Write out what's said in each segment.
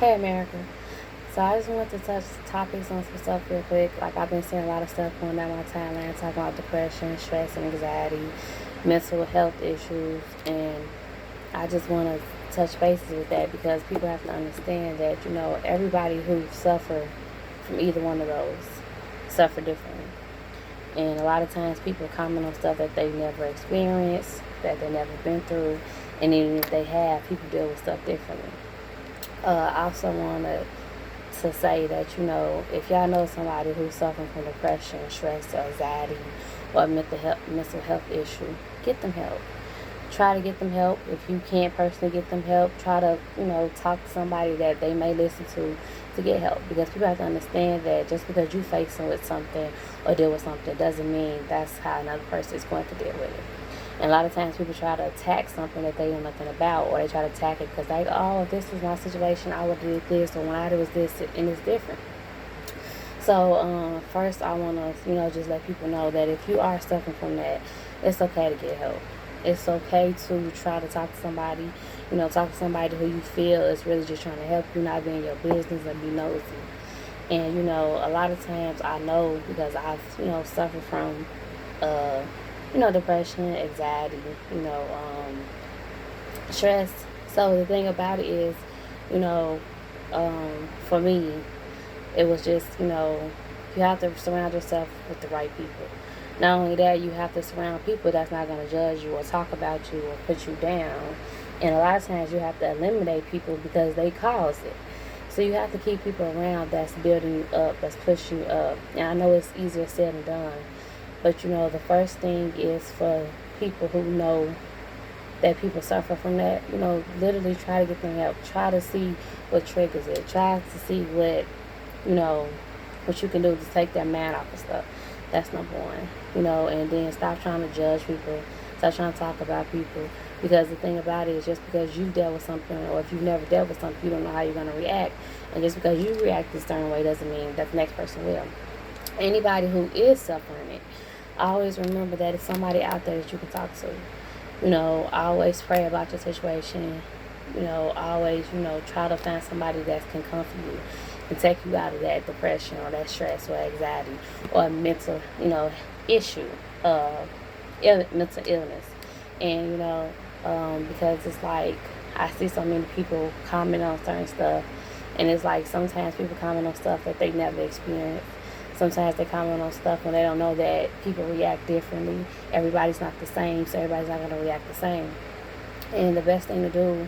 Hey America. So I just want to touch topics on some stuff real quick. Like I've been seeing a lot of stuff going down my timeline talking about depression, stress and anxiety, mental health issues, and I just want to touch bases with that because people have to understand that, everybody who suffer from either one of those suffer differently. And a lot of times people comment on stuff that they've never experienced, that they've never been through, and even if they have, people deal with stuff differently. I also want to say that, if y'all know somebody who's suffering from depression, stress, or anxiety, or mental health issue, get them help. Try to get them help. If you can't personally get them help, try to, talk to somebody that they may listen to get help. Because people have to understand that just because you're facing with something or deal with something doesn't mean that's how another person is going to deal with it. And a lot of times people try to attack something that they know nothing about, or they try to attack it because they, oh, if this was my situation, I would do this, or when I was this, and it's different. So first I want to, just let people know that if you are suffering from that, it's okay to get help. It's okay to try to talk to somebody, talk to somebody who you feel is really just trying to help you, not being your business and be nosy. And, a lot of times I know because I've, suffered from, depression, anxiety, stress. So the thing about it is, you know, for me, it was just, you have to surround yourself with the right people. Not only that, you have to surround people that's not going to judge you or talk about you or put you down. And a lot of times you have to eliminate people because they cause it. So you have to keep people around that's building you up, that's pushing you up. And I know it's easier said than done. But the first thing is for people who know that people suffer from that, literally try to get them help. Try to see what triggers it. Try to see you know, what you can do to take their mind off of stuff. That's number one. And then stop trying to judge people. Stop trying to talk about people. Because the thing about it is just because you've dealt with something or if you've never dealt with something, you don't know how you're going to react. And just because you react a certain way doesn't mean that the next person will. Anybody who is suffering it, always remember that it's somebody out there that you can talk to. Always pray about your situation. Always, try to find somebody that can comfort you and take you out of that depression or that stress or anxiety or mental, issue, mental illness. And, because it's like I see so many people comment on certain stuff, and it's like sometimes people comment on stuff that they never experienced. Sometimes they comment on stuff when they don't know that people react differently. Everybody's not the same, so everybody's not going to react the same. And the best thing to do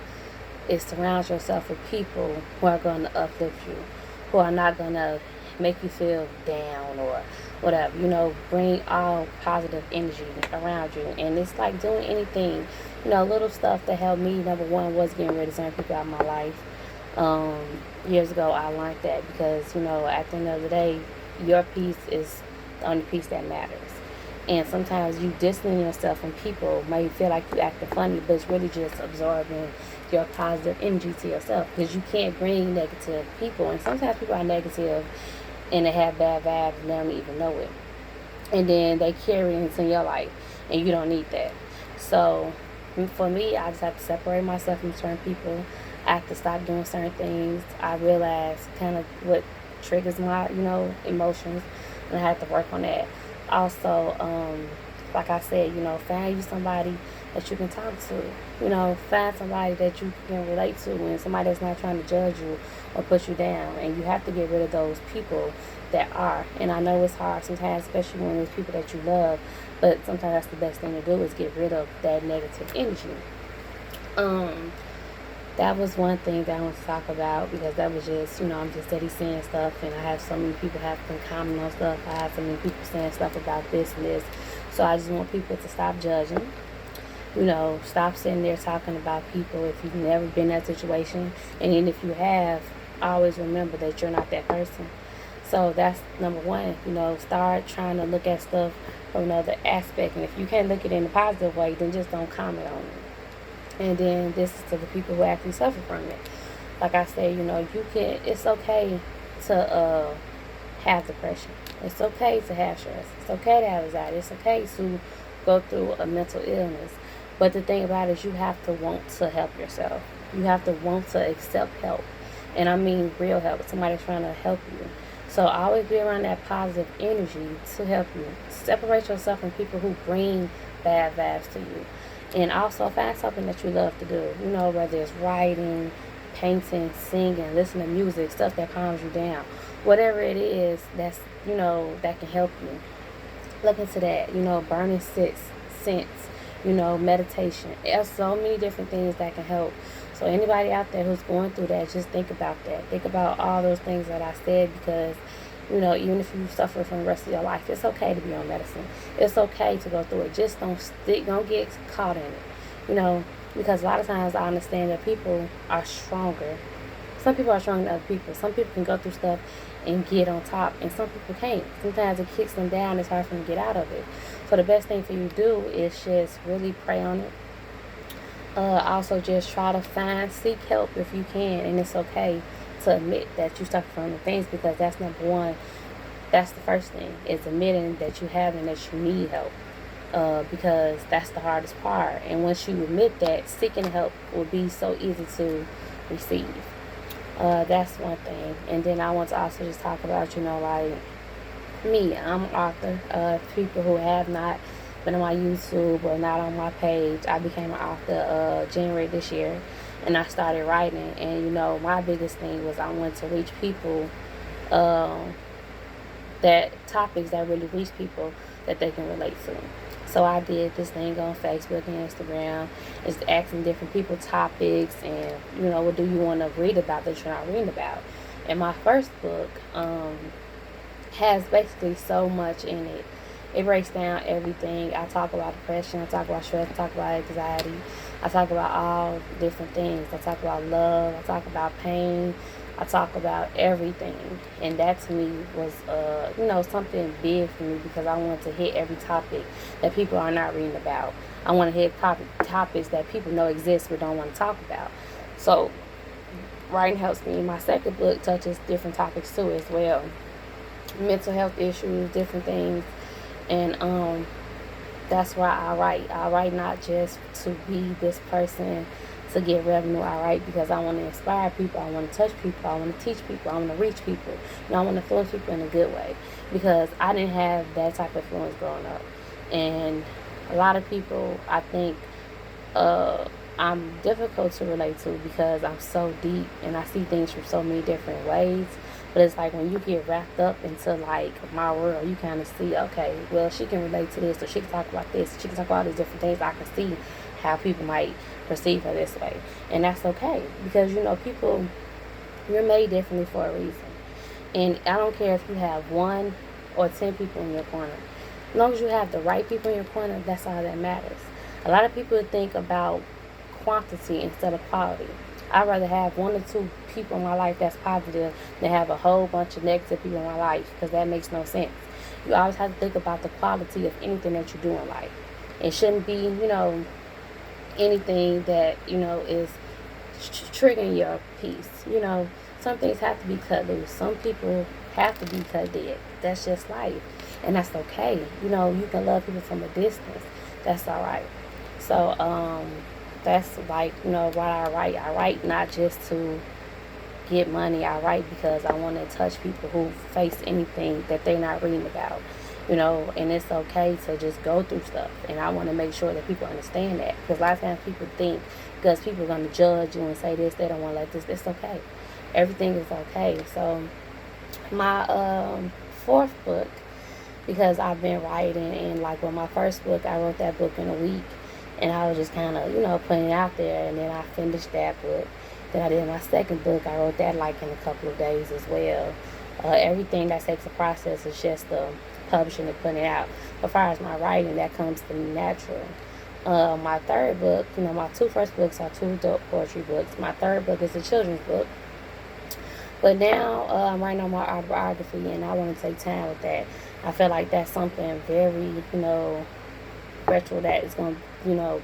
is surround yourself with people who are going to uplift you, who are not going to make you feel down or whatever. Bring all positive energy around you. And it's like doing anything, little stuff that helped me. Number one was getting rid of certain people out of my life. Years ago, I learned that because, at the end of the day, your peace is the only piece that matters. And sometimes you distancing yourself from people may feel like you acting funny, but it's really just absorbing your positive energy to yourself because you can't bring negative people. And sometimes people are negative and they have bad vibes and they don't even know it. And then they carry into your life and you don't need that. So for me, I just have to separate myself from certain people. I have to stop doing certain things. I realize kind of what triggers my, emotions, and I have to work on that. Also, like I said, find you somebody that you can talk to. Find somebody that you can relate to and somebody that's not trying to judge you or put you down. And you have to get rid of those people that are. And I know it's hard sometimes, especially when there's people that you love, but sometimes that's the best thing to do is get rid of that negative energy. That was one thing that I want to talk about because that was just, I'm just steady saying stuff and I have so many people have been commenting on stuff. I have so many people saying stuff about this and this. So I just want people to stop judging. Stop sitting there talking about people if you've never been in that situation. And then if you have, always remember that you're not that person. So that's number one. Start trying to look at stuff from another aspect. And if you can't look at it in a positive way, then just don't comment on it. And then this is to the people who actually suffer from it. Like I said, it's okay to have depression. It's okay to have stress. It's okay to have anxiety. It's okay to go through a mental illness. But the thing about it is you have to want to help yourself. You have to want to accept help. And I mean real help, somebody trying to help you. So always be around that positive energy to help you. Separate yourself from people who bring bad vibes to you. And also find something that you love to do. You know, whether it's writing, painting, singing, listening to music, stuff that calms you down. Whatever it is that's, that can help you. Look into that. Burning scents, meditation. There's so many different things that can help. So anybody out there who's going through that, just think about that. Think about all those things that I said, because even if you suffer from the rest of your life, it's okay to be on medicine. It's okay to go through it. Just don't get caught in it. Because a lot of times I understand that people are stronger. Some people are stronger than other people. Some people can go through stuff and get on top, and some people can't. Sometimes it kicks them down. It's hard for them to get out of it. So the best thing for you to do is just really pray on it. Also, just try to seek help if you can, and it's okay to admit that you suffer from the things, because that's number one. That's the first thing, is admitting that you have and that you need help, because that's the hardest part. And once you admit that, seeking help will be so easy to receive. That's one thing. And then I want to also just talk about, like me. I'm an author. People who have not been on my YouTube or not on my page, I became an author January this year, and I started writing. And my biggest thing was I wanted to reach people, that topics that really reach people that they can relate to. So I did this thing on Facebook and Instagram, is asking different people topics, and what do you want to read about that you're not reading about. And my first book has basically so much in it. It breaks down everything. I talk about depression, I talk about stress, I talk about anxiety, I talk about all different things. I talk about love, I talk about pain, I talk about everything. And that to me was, something big for me, because I wanted to hit every topic that people are not reading about. I want to hit topics that people know exist but don't want to talk about. So writing helps me. My second book touches different topics too as well. Mental health issues, different things. And that's why I write. I write not just to be this person to get revenue. I write because I want to inspire people. I want to touch people. I want to teach people. I want to reach people. I want to influence people in a good way, because I didn't have that type of influence growing up. And a lot of people, I think, I'm difficult to relate to, because I'm so deep and I see things from so many different ways. But it's like when you get wrapped up into like my world, you kind of see, okay, well, she can relate to this, or she can talk about this, she can talk about these different things. I can see how people might perceive her this way, and that's okay, because people, you're made differently for a reason. And I don't care if you have 1 or 10 people in your corner. As long as you have the right people in your corner, that's all that matters. A lot of people think about quantity instead of quality. I'd rather have 1 or 2 people in my life that's positive than have a whole bunch of negative people in my life, because that makes no sense. You always have to think about the quality of anything that you do in life. It shouldn't be, anything that, is triggering your peace. Some things have to be cut loose. Some people have to be cut dead. That's just life. And that's okay. You can love people from a distance. That's all right. So, that's like, why I write. I write not just to get money. I write because I want to touch people who face anything that they're not reading about. And it's okay to just go through stuff. And I want to make sure that people understand that. Because a lot of times people think, because people are going to judge you and say this, they don't want to let this. It's okay. Everything is okay. So my fourth book, because I've been writing, and like with my first book, I wrote that book in a week. And I was just kind of, putting it out there. And then I finished that book. Then I did my second book. I wrote that like in a couple of days as well. Everything that takes a process is just the publishing and putting it out. As far as my writing, that comes to me natural. My third book, my 2 first books are 2 adult poetry books. My third book is a children's book. But now I'm writing on my autobiography, and I want to take time with that. I feel like that's something very, virtual, that is going to,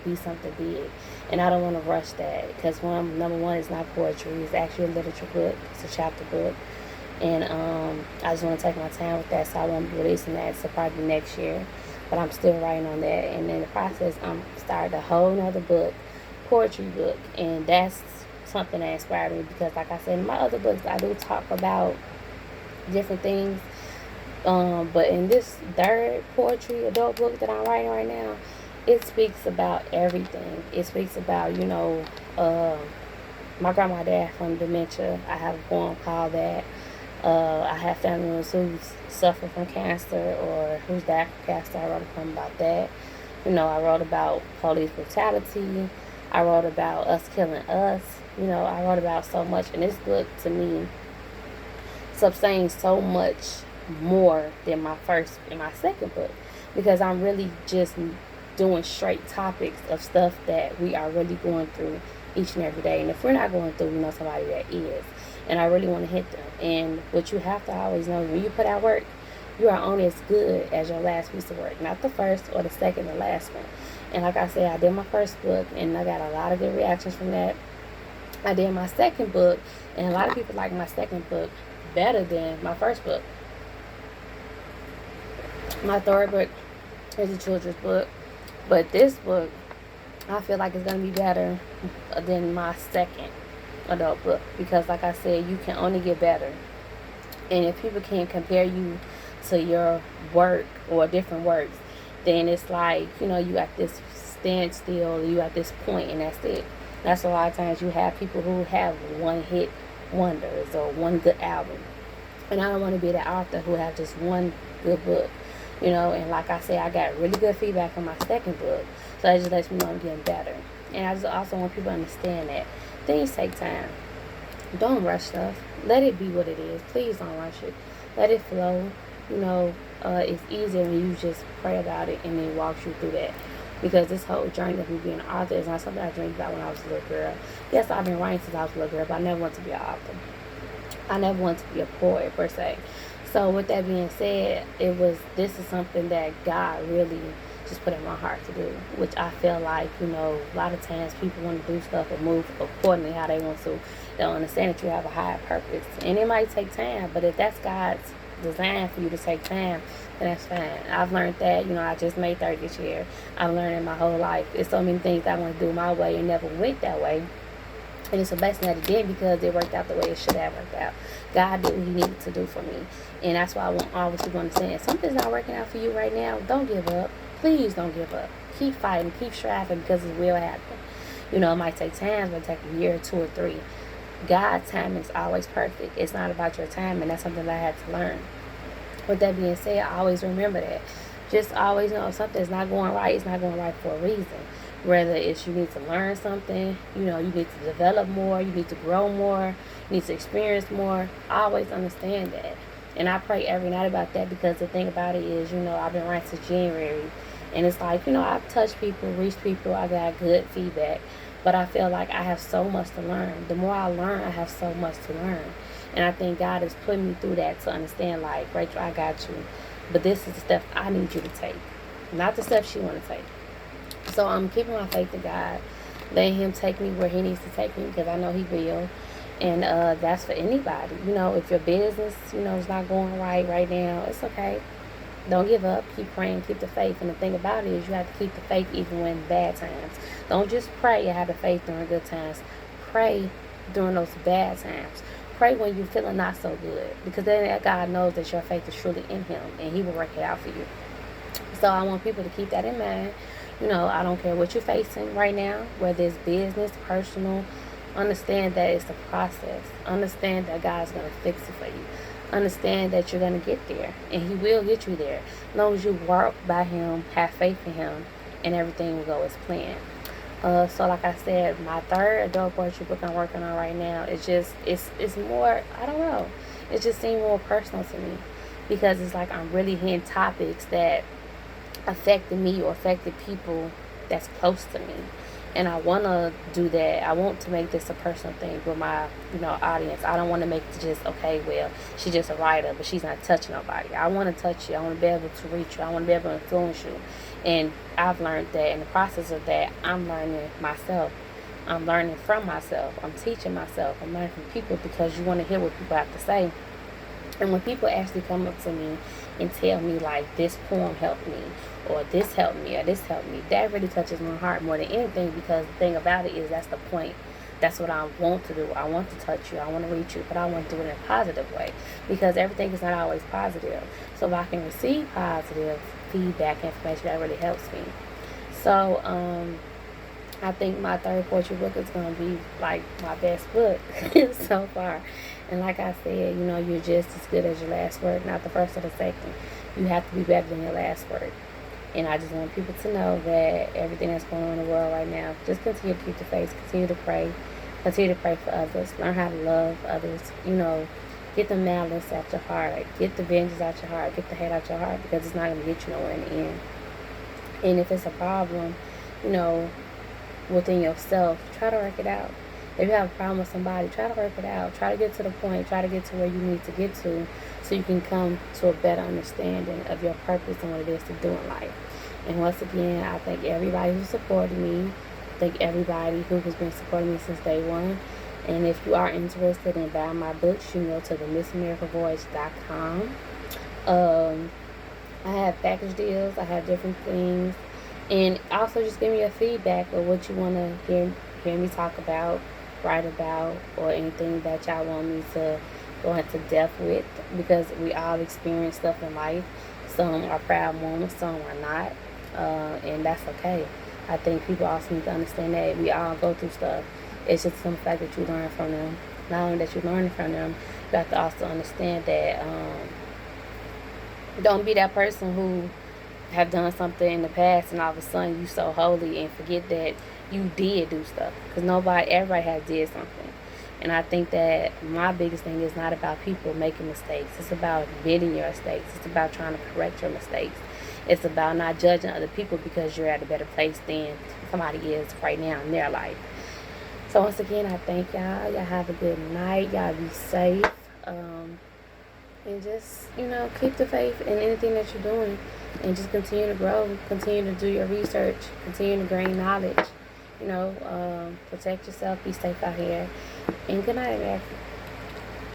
be something big. And I don't want to rush that, because number one, it's not poetry. It's actually a literature book. It's a chapter book. And I just want to take my time with that, so I won't be releasing that until probably next year. But I'm still writing on that. And in the process, I'm starting a whole nother book, poetry book. And that's something that inspired me, because like I said, in my other books I do talk about different things. But in this third poetry adult book that I'm writing right now, it speaks about everything. It speaks about, uh, my grandma and dad from dementia. I have a poem called that. I have family members who suffer from cancer or who's died from cancer. I wrote a poem about that. I wrote about police brutality. I wrote about us killing us. I wrote about so much. And this book, to me, saying so much more than my first and my second book, because I'm really just doing straight topics of stuff that we are really going through each and every day. And if we're not going through, we know somebody that is. And I really want to hit them. And what you have to always know, when you put out work, you are only as good as your last piece of work, not the first or the second or last one. And like I said, I did my first book and I got a lot of good reactions from that. I did my second book, and a lot of people like my second book better than my first book. My third book is a children's book, but this book, I feel like it's going to be better than my second adult book, because like I said, you can only get better. And if people can't compare you to your work or different works, then it's like, you got this standstill, you got this point, and that's it. That's a lot of times you have people who have one hit wonders or one good album. And I don't want to be the author who have just one good book. And like I said, I got really good feedback from my second book. So that just lets me know I'm getting better. And I just also want people to understand that things take time. Don't rush stuff. Let it be what it is. Please don't rush it. Let it flow. It's easier when you just pray about it and then walks you through that. Because this whole journey of me being an author is not something I dreamed about when I was a little girl. Yes, I've been writing since I was a little girl, but I never wanted to be an author. I never wanted to be a poet, per se. So with that being said, this is something that God really just put in my heart to do, which I feel like, a lot of times people want to do stuff or move accordingly how they want to. They don't understand that you have a higher purpose. And it might take time, but if that's God's design for you to take time, then that's fine. I've learned that, I just made 30 this year. I've learned in my whole life. There's so many things I want to do my way and never went that way. And it's a blessing that it did, because it worked out the way it should have worked out. God did what he needed to do for me. And that's why I want always to understand. If something's not working out for you right now, don't give up. Please don't give up. Keep fighting. Keep striving, because it will happen. It might take time. It might take a year, 2 or 3. God's time is always perfect. It's not about your time, and that's something that I had to learn. With that being said, I always remember that. Just always know if something's not going right, it's not going right for a reason. Whether it's you need to learn something, you need to develop more, you need to grow more, you need to experience more. I always understand that. And I pray every night about that, because the thing about it is, I've been writing since January. And it's like, I've touched people, reached people, I got good feedback. But I feel like I have so much to learn. The more I learn, I have so much to learn. And I think God is putting me through that to understand, like, Rachel, I got you. But this is the steps I need you to take. Not the steps you want to take. So I'm keeping my faith in God. Letting him take me where he needs to take me, because I know he will. And that's for anybody. If your business, is not going right now, it's okay. Don't give up. Keep praying. Keep the faith. And the thing about it is, you have to keep the faith even when bad times. Don't just pray and have the faith during good times. Pray during those bad times. Pray when you're feeling not so good, because then God knows that your faith is truly in him, and he will work it out for you. So I want people to keep that in mind. I don't care what you're facing right now, whether it's business, personal. Understand that it's a process. Understand that God's going to fix it for you. Understand that you're going to get there, and he will get you there. As long as you work by him, have faith in him, and everything will go as planned. So like I said, my third adult poetry book I'm working on right now, it's more, I don't know. It just seemed more personal to me, because it's like I'm really hitting topics that affected me or affected people that's close to me. And I want to do that. I want to make this a personal thing with my, audience. I don't want to make it just, okay, well, she's just a writer, but she's not touching nobody. I want to touch you. I want to be able to reach you. I want to be able to influence you. And I've learned that in the process of that, I'm learning myself. I'm learning from myself. I'm teaching myself. I'm learning from people, because you want to hear what people have to say. And when people actually come up to me and tell me, like, this poem helped me, or this helped me, or this helped me, that really touches my heart more than anything, because the thing about it is, that's the point That's what I want to do. I want to touch you. I want to reach you, but I want to do it in a positive way, because everything is not always positive. So if I can receive positive feedback, information, that really helps me. So I think my third poetry book is gonna be like my best book so far. And like I said, you're just as good as your last word, not the first or the second. You have to be better than your last word. And I just want people to know that everything that's going on in the world right now, just continue to keep the faith, continue to pray for others, learn how to love others, get the malice out your heart, get the vengeance out your heart, get the hate out your heart, because it's not going to get you nowhere in the end. And if it's a problem, you know, within yourself, try to work it out. If you have a problem with somebody, try to work it out. Try to get to the point. Try to get to where you need to get to, so you can come to a better understanding of your purpose and what it is to do in life. And once again, I thank everybody who supported me. Thank everybody who has been supporting me since day one. And if you are interested in buying my books, you can go to the MissAmericaVoyage.com. I have package deals. I have different things. And also just give me your feedback of what you want to hear me talk about, write about, or anything that y'all want me to go into depth with, because we all experience stuff in life. Some are proud moments, some are not, and that's okay. I think people also need to understand that we all go through stuff. It's just some fact that you learn from them. Not only that you're learning from them, you have to also understand that don't be that person who have done something in the past and all of a sudden you so holy and forget that you did do stuff, because everybody has did something. And I think that my biggest thing is not about people making mistakes. It's about admitting your mistakes. It's about trying to correct your mistakes. It's about not judging other people because you're at a better place than somebody is right now in their life. So once again, I thank y'all. Y'all have a good night. Y'all be safe. And just, keep the faith in anything that you're doing. And just continue to grow. Continue to do your research. Continue to gain knowledge. Protect yourself. Be safe out here. And good night, America.